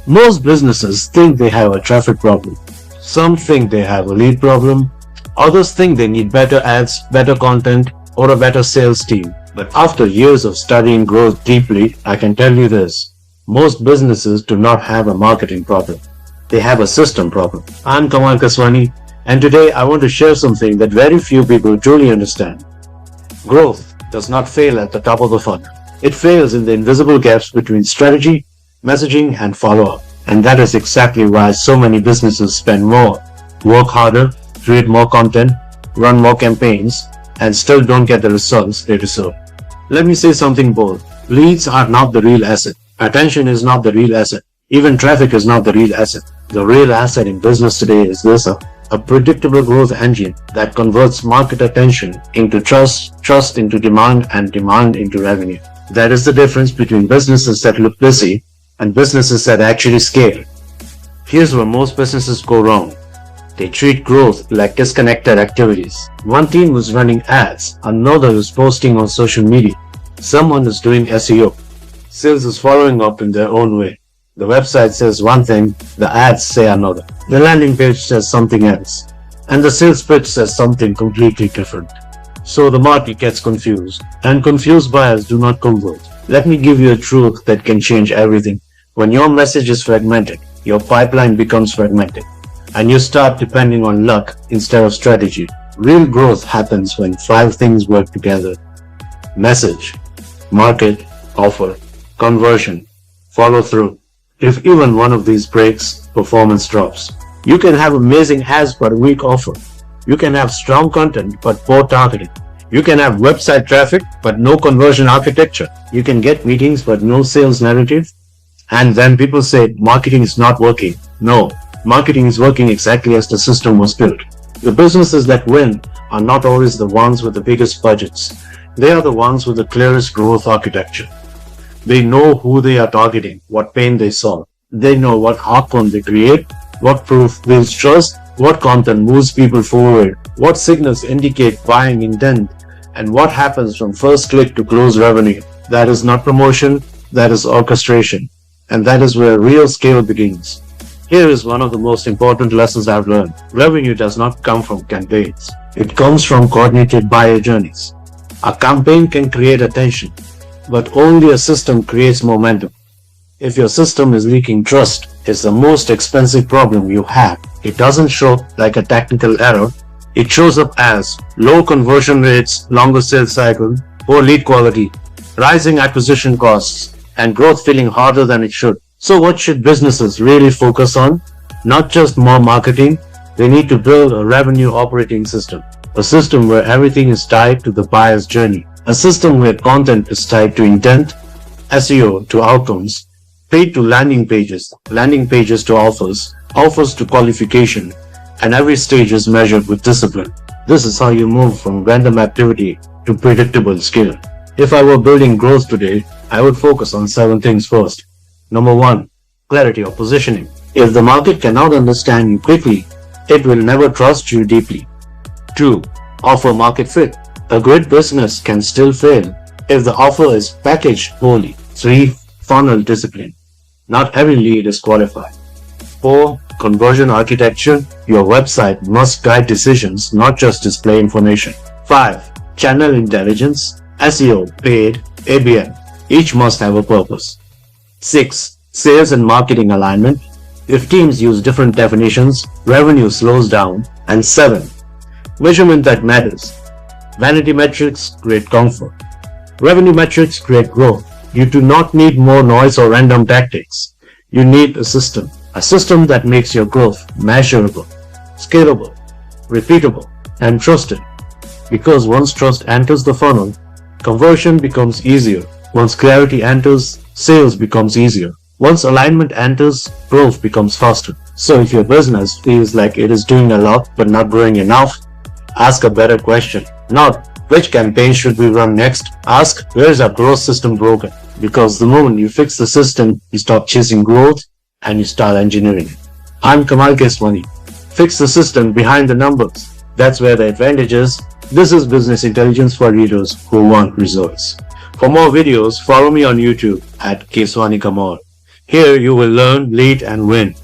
Most businesses think they have a traffic problem. Some think they have a lead problem. Others think they need better ads, better content, or a better sales team. But after years of studying growth deeply, I can tell you this. Most businesses do not have a marketing problem. They have a system problem. I'm Kamal Keswani, and today I want to share something that very few people truly understand. Growth does not fail at the top of the funnel. It fails in the invisible gaps between strategy, messaging, and follow-up. And that is exactly why so many businesses spend more, work harder, create more content, run more campaigns, and still don't get the results they deserve. Let me say something bold. Leads are not the real asset. Attention is not the real asset. Even traffic is not the real asset. The real asset in business today is this: a predictable growth engine that converts market attention into trust into demand, and demand into revenue. That is the difference between businesses that look busy and businesses that actually scale. Here's where most businesses go wrong. They treat growth like disconnected activities. One team is running ads, another is posting on social media, someone is doing SEO. Sales is following up in their own way. The website says one thing, the ads say another. The landing page says something else, and the sales pitch says something completely different. So the market gets confused, and confused buyers do not convert. Let me give you a truth that can change everything. When your message is fragmented, your pipeline becomes fragmented, and you start depending on luck instead of strategy. Real growth happens when 5 things work together: message, market, offer, conversion, follow through. If even one of these breaks, performance drops. You can have amazing ads but a weak offer. You can have strong content but poor targeting. You can have website traffic but no conversion architecture. You can get meetings but no sales narrative. And then people say marketing is not working. No, marketing is working exactly as the system was built. The businesses that win are not always the ones with the biggest budgets. They are the ones with the clearest growth architecture. They know who they are targeting, what pain they solve. They know what outcome they create, what proof builds trust, what content moves people forward, what signals indicate buying intent, and what happens from first click to close revenue. That is not promotion, that is orchestration. And that is where real scale begins. Here is one of the most important lessons I've learned. Revenue does not come from campaigns. It comes from coordinated buyer journeys. A campaign can create attention, but only a system creates momentum. If your system is leaking trust, it's the most expensive problem you have. It doesn't show up like a technical error. It shows up as low conversion rates, longer sales cycle, poor lead quality, rising acquisition costs, and growth feeling harder than it should. So what should businesses really focus on? Not just more marketing. They need to build a revenue operating system. A system where everything is tied to the buyer's journey. A system where content is tied to intent, SEO to outcomes, paid to landing pages to offers, offers to qualification, and every stage is measured with discipline. This is how you move from random activity to predictable skill. If I were building growth today, I would focus on 7 things first. Number 1, clarity of positioning. If the market cannot understand you quickly, it will never trust you deeply. 2, offer market fit. A great business can still fail if the offer is packaged poorly. 3, funnel discipline. Not every lead is qualified. 4, conversion architecture. Your website must guide decisions, not just display information. 5, channel intelligence. SEO, paid, ABM. Each must have a purpose. 6, sales and marketing alignment. If teams use different definitions, revenue slows down. And 7, measurement that matters. Vanity metrics create comfort. Revenue metrics create growth. You do not need more noise or random tactics. You need a system that makes your growth measurable, scalable, repeatable, and trusted. Because once trust enters the funnel, conversion becomes easier. Once clarity enters, sales becomes easier. Once alignment enters, growth becomes faster. So if your business feels like it is doing a lot but not growing enough, ask a better question. Not which campaign should we run next? Ask where is our growth system broken? Because the moment you fix the system, you stop chasing growth and you start engineering it. I'm Kamal Keswani. Fix the system behind the numbers. That's where the advantage is. This is business intelligence for leaders who want results. For more videos, follow me on YouTube at Keswani Kamal. Here you will learn, lead and win.